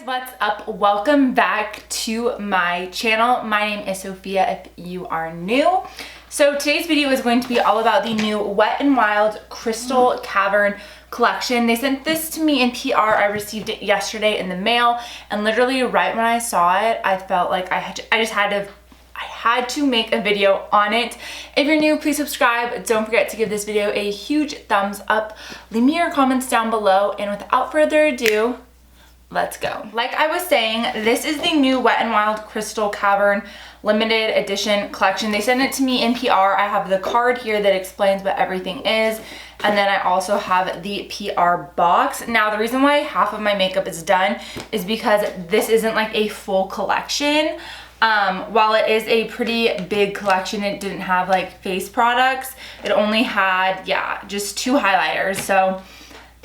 what's up? Welcome back to my channel. My name is Sophia if you are new. So today's video is going to be all about the new Wet n Wild Crystal Cavern collection. They sent this to me in PR. I received it yesterday in the mail, and literally right when I saw it, I felt like I had to make a video on it. If you're new, please subscribe. Don't forget to give this video a huge thumbs up. Leave me your comments down below, and without further ado, let's go. Like I was saying, this is the new Wet n Wild Crystal Cavern limited edition collection. They sent it to me in PR. I have the card here that explains what everything is, and then I also have the PR box. Now, the reason why half of my makeup is done is because this isn't like a full collection. While it is a pretty big collection, it didn't have like face products. It only had, just 2 highlighters. So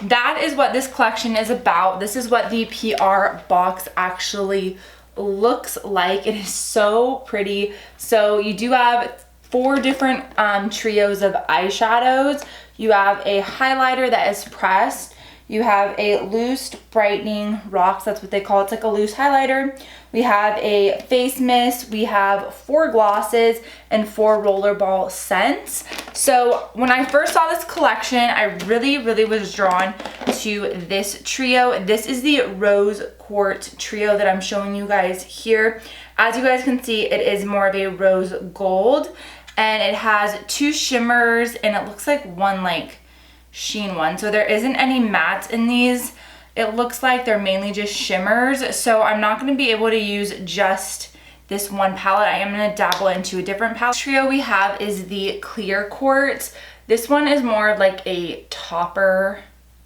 that is what this collection is about. This is what the PR box actually looks like. It is so pretty. So you do have 4 different trios of eyeshadows. You have a highlighter that is pressed. You have a loose brightening rocks, that's what they call it. It's like a loose highlighter. We have a face mist. We have 4 glosses and 4 rollerball scents. So when I first saw this collection, I really was drawn to this trio. This is the Rose Quartz trio that I'm showing you guys here. As you guys can see, it is more of a rose gold, and it has 2 shimmers, and it looks like one like sheen one. So there isn't any mattes in these. It looks like they're mainly just shimmers. So I'm not going to be able to use just this one palette. I am going to dabble into a different palette. The trio we have is the Clear Quartz. This one is more of like a topper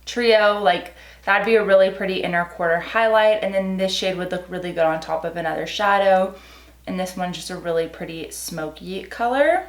trio. Like that'd be a really pretty inner quarter highlight, and then this shade would look really good on top of another shadow. And this one's just a really pretty smoky color.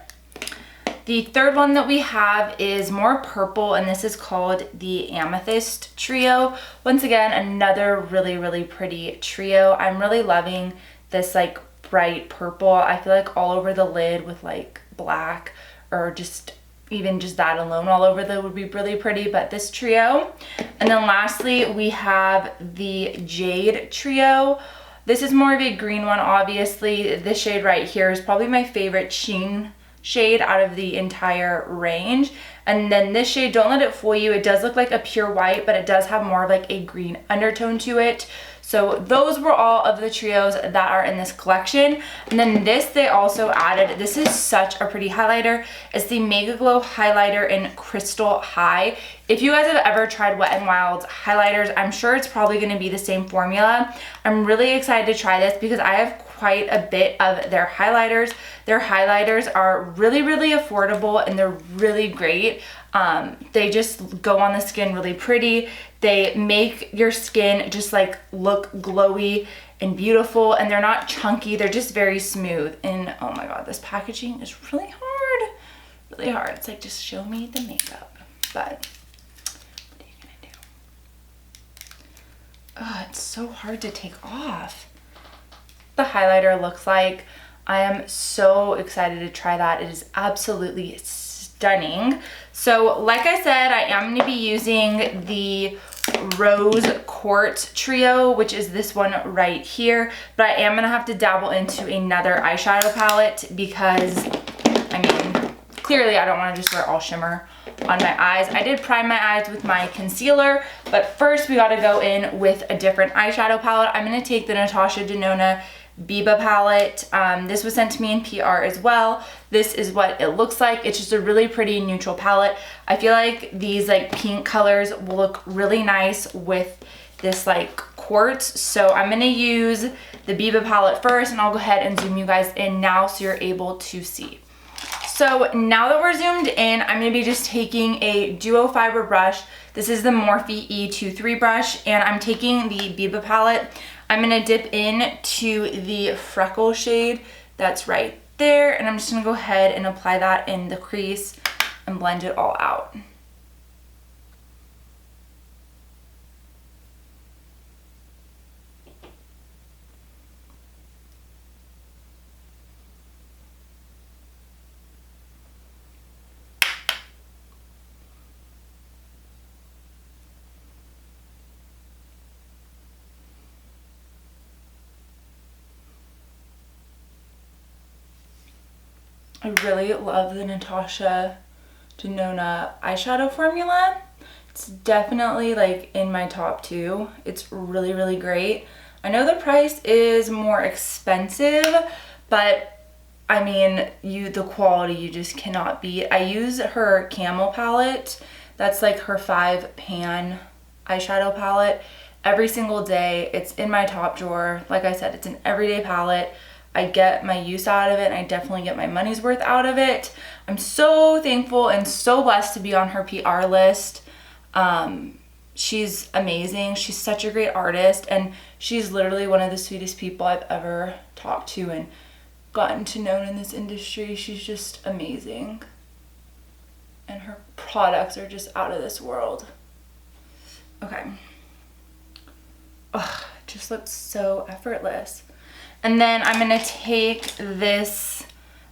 The third one that we have is more purple, and this is called the Amethyst Trio. Once again, another really pretty trio. I'm really loving this like bright purple. I feel like all over the lid with like black, or just even just that alone all over that would be really pretty, but this trio. And then lastly, we have the Jade Trio. This is more of a green one, obviously. This shade right here is probably my favorite sheen shade out of the entire range. And then this shade, don't let it fool you, it does look like a pure white, but it does have more of like a green undertone to it. So those were all of the trios that are in this collection. And then this they also added, this is such a pretty highlighter. It's the Mega Glow highlighter in Crystal High. If you guys have ever tried Wet n Wild's highlighters, I'm sure it's probably going to be the same formula. I'm really excited to try this because I have quite a bit of their highlighters. Their highlighters are really affordable, and they're really great. They just go on the skin really pretty. They make your skin just like look glowy and beautiful, and they're not chunky. They're just very smooth. And oh my god, this packaging is really hard. It's like, just show me the makeup. But what are you gonna do? Oh, it's so hard to take off. The highlighter looks like. I am so excited to try that. It is absolutely stunning. So like I said, I am going to be using the Rose Quartz trio, which is this one right here, but I am going to have to dabble into another eyeshadow palette because, I mean, clearly I don't want to just wear all shimmer on my eyes. I did prime my eyes with my concealer, but first we got to go in with a different eyeshadow palette. I'm going to take the Natasha Denona Biba palette. This was sent to me in PR as well. This is what it looks like. It's just a really pretty neutral palette. I feel like these like pink colors will look really nice with this like quartz. So I'm going to use the Biba palette first, and I'll go ahead and zoom you guys in now so you're able to see. So now that we're zoomed in, I'm going to be just taking a duo fiber brush. This is the Morphe E23 brush, and I'm taking the Biba palette. I'm going to dip into the freckle shade that's right there, and I'm just going to go ahead and apply that in the crease and blend it all out. I really love the Natasha Denona eyeshadow formula. It's definitely like in my top 2. It's really, really great. I know the price is more expensive, but I mean, the quality you just cannot beat. I use her Camel palette. That's like her 5-pan eyeshadow palette every single day. It's in my top drawer. Like I said, it's an everyday palette. I get my use out of it, and I definitely get my money's worth out of it. I'm so thankful and so blessed to be on her PR list. She's amazing. She's such a great artist, and she's literally one of the sweetest people I've ever talked to and gotten to know in this industry. She's just amazing, and her products are just out of this world. Okay. Ugh, it just looks so effortless. And then I'm gonna take this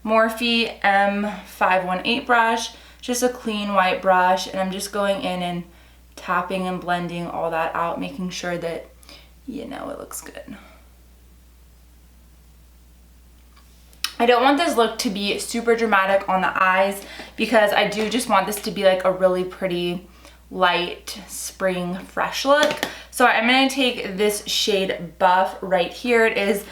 Morphe M518 brush, just a clean white brush, and I'm just going in and tapping and blending all that out, making sure that, you know, it looks good. I don't want this look to be super dramatic on the eyes because I do just want this to be like a really pretty light spring fresh look. So I'm going to take this shade Buff right here. It is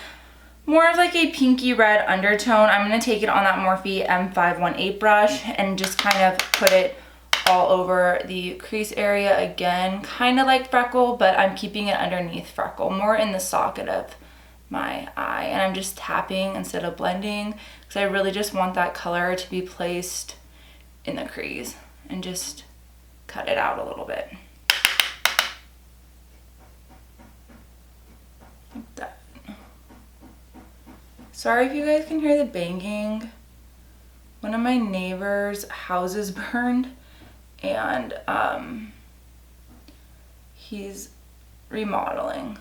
more of like a pinky red undertone. I'm going to take it on that Morphe M518 brush and just kind of put it all over the crease area again, kind of like freckle, but I'm keeping it underneath freckle, more in the socket of my eye. And I'm just tapping instead of blending because I really just want that color to be placed in the crease and just cut it out a little bit. Like that. Sorry if you guys can hear the banging. One of my neighbors' houses burned, and he's remodeling,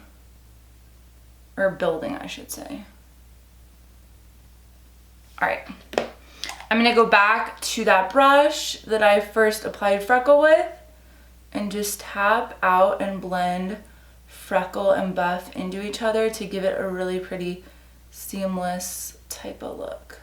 or building, I should say. All right, I'm gonna go back to that brush that I first applied freckle with and just tap out and blend freckle and buff into each other to give it a really pretty seamless type of look.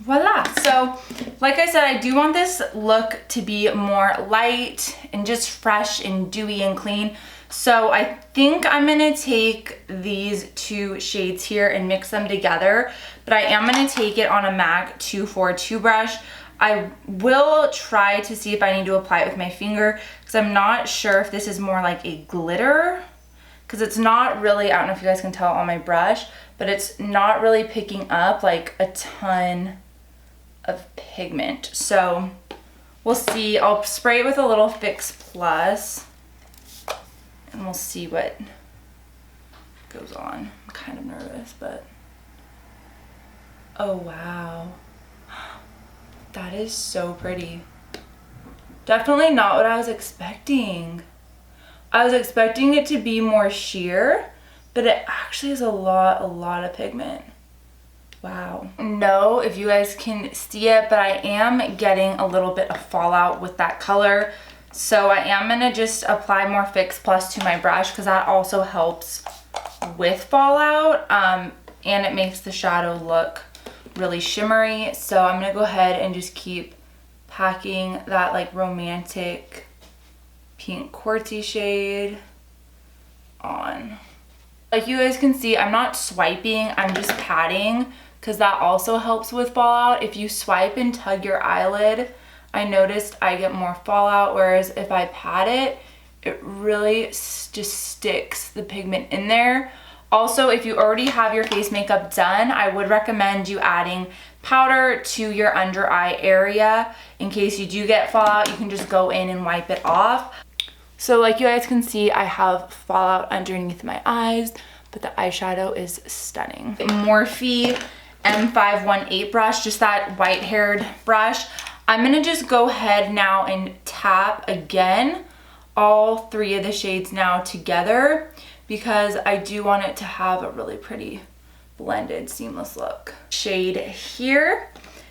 Voila. So like I said, I do want this look to be more light and just fresh and dewy and clean. So I think I'm gonna take these 2 shades here and mix them together, but I am gonna take it on a MAC 242 brush. I will try to see if I need to apply it with my finger because I'm not sure if this is more like a glitter, because it's not really, I don't know if you guys can tell on my brush, but it's not really picking up like a ton of pigment. So we'll see. I'll spray it with a little Fix Plus and we'll see what goes on. I'm kind of nervous, but oh wow, that is so pretty. Definitely not what I was expecting. I was expecting it to be more sheer, but it actually is a lot of pigment. Wow. No, if you guys can see it, but I am getting a little bit of fallout with that color. So I am gonna just apply more Fix Plus to my brush because that also helps with fallout, and it makes the shadow look really shimmery. So I'm gonna go ahead and just keep packing that like romantic pink quartzy shade on. Like you guys can see, I'm not swiping, I'm just patting because that also helps with fallout. If you swipe and tug your eyelid, I noticed I get more fallout, whereas if I pat it, it really just sticks the pigment in there. Also, if you already have your face makeup done, I would recommend you adding powder to your under eye area. In case you do get fallout, you can just go in and wipe it off. So like you guys can see, I have fallout underneath my eyes, but the eyeshadow is stunning. Morphe M518 brush, just that white haired brush. I'm gonna just go ahead now and tap again all 3 of the shades now together because I do want it to have a really pretty blended seamless look. Shade here.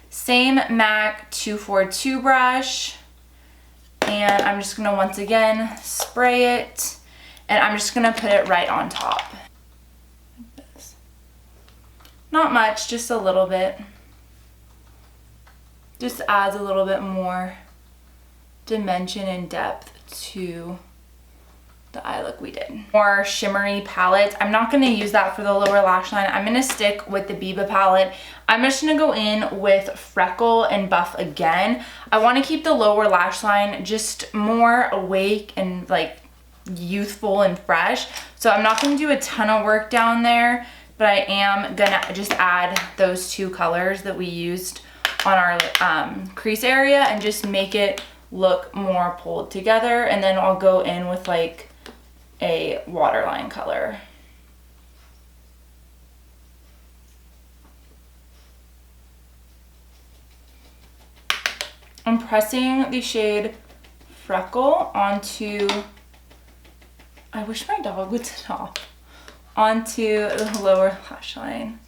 same MAC 242 brush, and I'm just gonna once again spray it, and I'm just gonna put it right on top. Like this. Not much, just a little bit. Just adds a little bit more dimension and depth to the eye look we did. More shimmery palette. I'm not going to use that for the lower lash line. I'm going to stick with the Biba palette. I'm just going to go in with Freckle and Buff again. I want to keep the lower lash line just more awake and like youthful and fresh. So I'm not going to do a ton of work down there, but I am going to just add those two colors that we used on our crease area and just make it look more pulled together. And then I'll go in with like a waterline color. I'm pressing the shade Freckle onto, I wish my dog would stop, onto the lower lash line.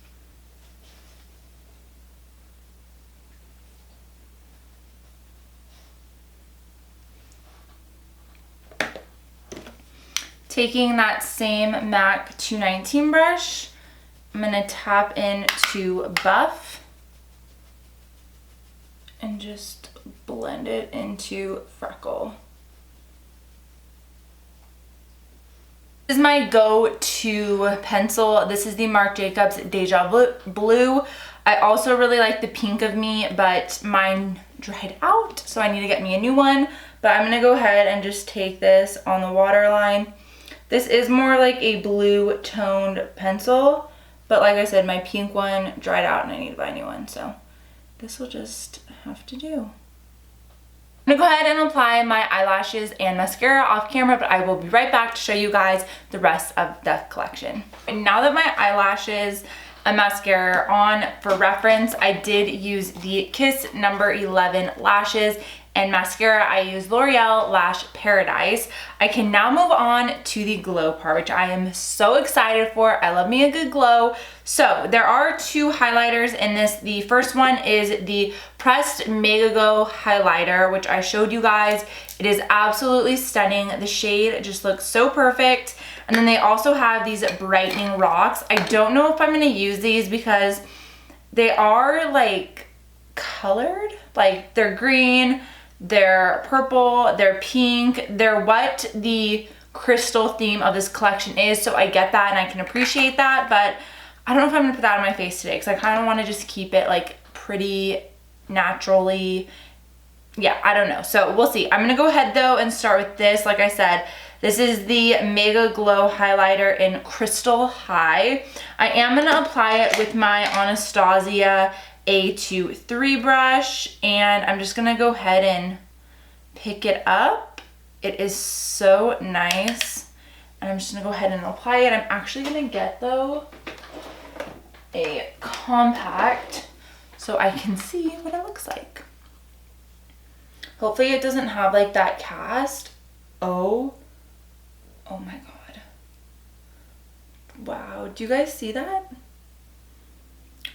Taking that same MAC 219 brush, I'm going to tap into Buff and just blend it into Freckle. This is my go-to pencil. This is the Marc Jacobs Deja Blue. I also really like the Pink of Me, but mine dried out, so I need to get me a new one. But I'm going to go ahead and just take this on the waterline. This is more like a blue toned pencil, but like I said, my pink one dried out and I need to buy a new one, so this will just have to do. I'm gonna go ahead and apply my eyelashes and mascara off camera, but I will be right back to show you guys the rest of the collection. And now that my eyelashes and mascara are on, for reference, I did use the Kiss number 11 lashes, and mascara I use L'Oreal Lash Paradise. I can now move on to the glow part, which I am so excited for. I love me a good glow. So there are two highlighters in this. The first one is the Pressed Mega Glow highlighter, which I showed you guys. It is absolutely stunning. The shade just looks so perfect. And then they also have these brightening rocks. I don't know if I'm gonna use these because they are like colored, like they're green, they're purple, they're pink, they're what the crystal theme of this collection is, so I get that and I can appreciate that, but I don't know if I'm gonna put that on my face today because I kind of want to just keep it like pretty naturally. Yeah, I don't know, so we'll see. I'm gonna go ahead though and start with this. Like I said, this is the Mega Glow highlighter in Crystal High. I am gonna apply it with my Anastasia A23 brush, and I'm just gonna go ahead and pick it up. It is so nice, and I'm just gonna go ahead and apply it. I'm actually gonna get though a compact so I can see what it looks like. Hopefully it doesn't have like that cast. Oh my god, wow, do you guys see that?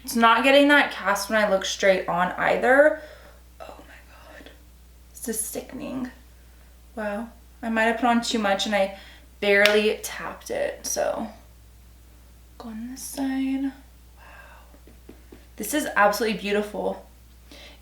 It's not getting that cast when I look straight on either. Oh my god. This is sickening. Wow. I might have put on too much and I barely tapped it. So, go on this side. Wow. This is absolutely beautiful.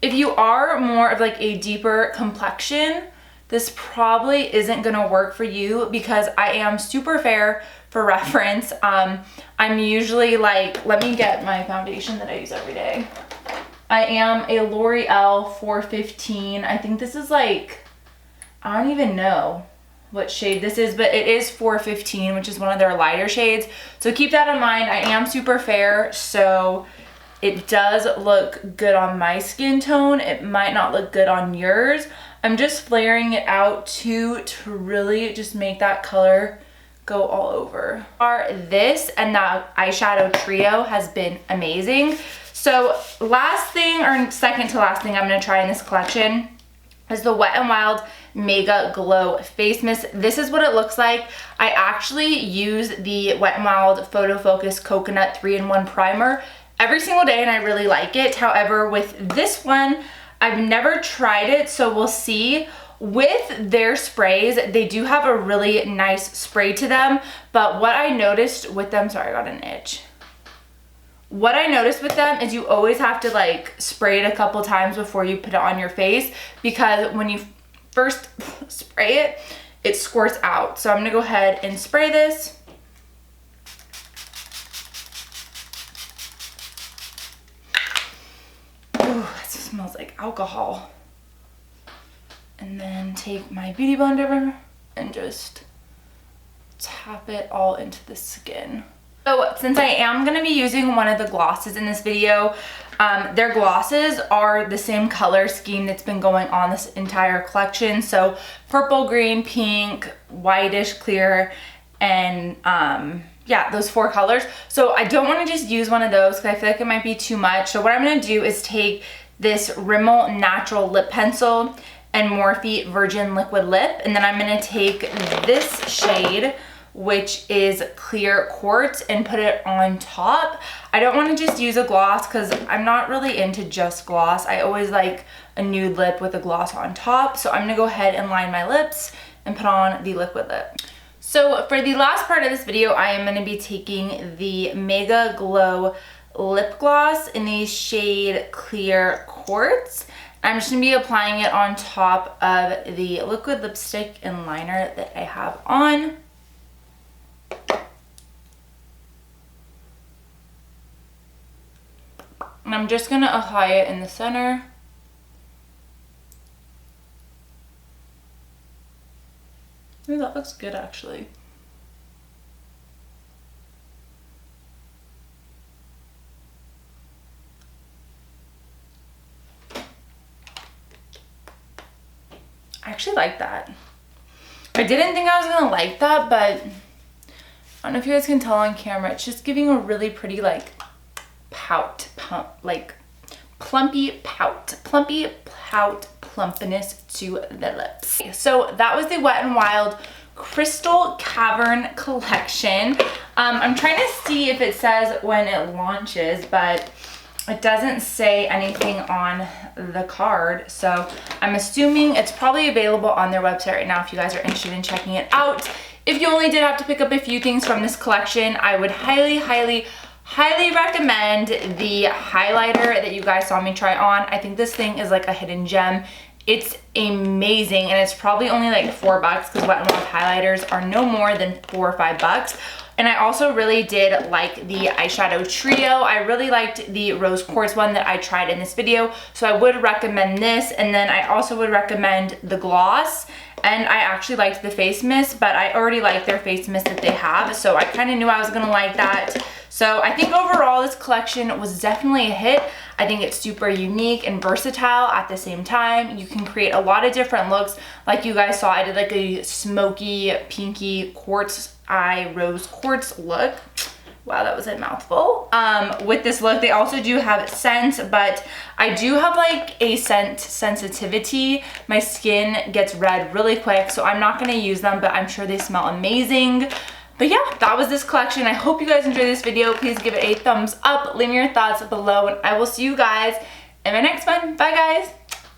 If you are more of like a deeper complexion, this probably isn't gonna work for you because I am super fair. For reference, I'm usually like, let me get my foundation that I use every day. I am a L'Oreal 415. I think this is like, I don't even know what shade this is, but it is 415, which is one of their lighter shades. So keep that in mind. I am super fair, so it does look good on my skin tone. It might not look good on yours. I'm just flaring it out to really just make that color go all over. This and the eyeshadow trio has been amazing. So last thing, or second to last thing I'm gonna try in this collection is the Wet n Wild Mega Glow Face Mist. This is what it looks like. I actually use the Wet n Wild Photo Focus Coconut 3-in-1 Primer every single day and I really like it. However, with this one, I've never tried it, so we'll see. With their sprays, they do have a really nice spray to them, but what I noticed with them, sorry, I got an itch. What I noticed with them is you always have to like spray it a couple times before you put it on your face, because when you first spray it, it squirts out. So I'm gonna go ahead and spray this. Ooh, it smells like alcohol. And then take my beauty blender and just tap it all into the skin. So since I am going to be using one of the glosses in this video, their glosses are the same color scheme that's been going on this entire collection. So purple, green, pink, whitish, clear, and yeah, those 4 colors. So I don't want to just use one of those because I feel like it might be too much. So what I'm going to do is take this Rimmel Natural Lip Pencil and Morphe Virgin Liquid Lip, and then I'm going to take this shade, which is Clear Quartz, and put it on top. I don't want to just use a gloss because I'm not really into just gloss. I always like a nude lip with a gloss on top. So I'm going to go ahead and line my lips and put on the liquid lip. So for the last part of this video, I am going to be taking the Mega Glow lip gloss in the shade Clear Quartz. I'm just going to be applying it on top of the liquid lipstick and liner that I have on. And I'm just going to apply it in the center. Ooh, that looks good actually. I actually like that. I didn't think I was gonna like that, but I don't know if you guys can tell on camera, it's just giving a really pretty like plumpy pout plumpness to the lips. So that was the Wet n Wild Crystal Cavern collection. I'm trying to see if it says when it launches, but it doesn't say anything on the card, so I'm assuming it's probably available on their website right now if you guys are interested in checking it out. If you only did have to pick up a few things from this collection, I would highly recommend the highlighter that you guys saw me try on. I think this thing is like a hidden gem. It's amazing, and it's probably only like $4 because Wet n Wild highlighters are no more than $4 or $5. And I also really did like the eyeshadow trio. I really liked the rose quartz one that I tried in this video, so I would recommend this. And then I also would recommend the gloss, and I actually liked the face mist, but I already like their face mist that they have, so I kind of knew I was gonna like that. So I think overall this collection was definitely a hit. I think it's super unique and versatile at the same time. You can create a lot of different looks. Like you guys saw, I did like a smoky, pinky quartz eye rose quartz look. Wow, that was a mouthful. With this look, they also do have scents, but I do have like a scent sensitivity. My skin gets red really quick, so I'm not gonna use them, but I'm sure they smell amazing. But yeah, that was this collection. I hope you guys enjoyed this video. Please give it a thumbs up. Leave me your thoughts below, and I will see you guys in my next one. Bye, guys.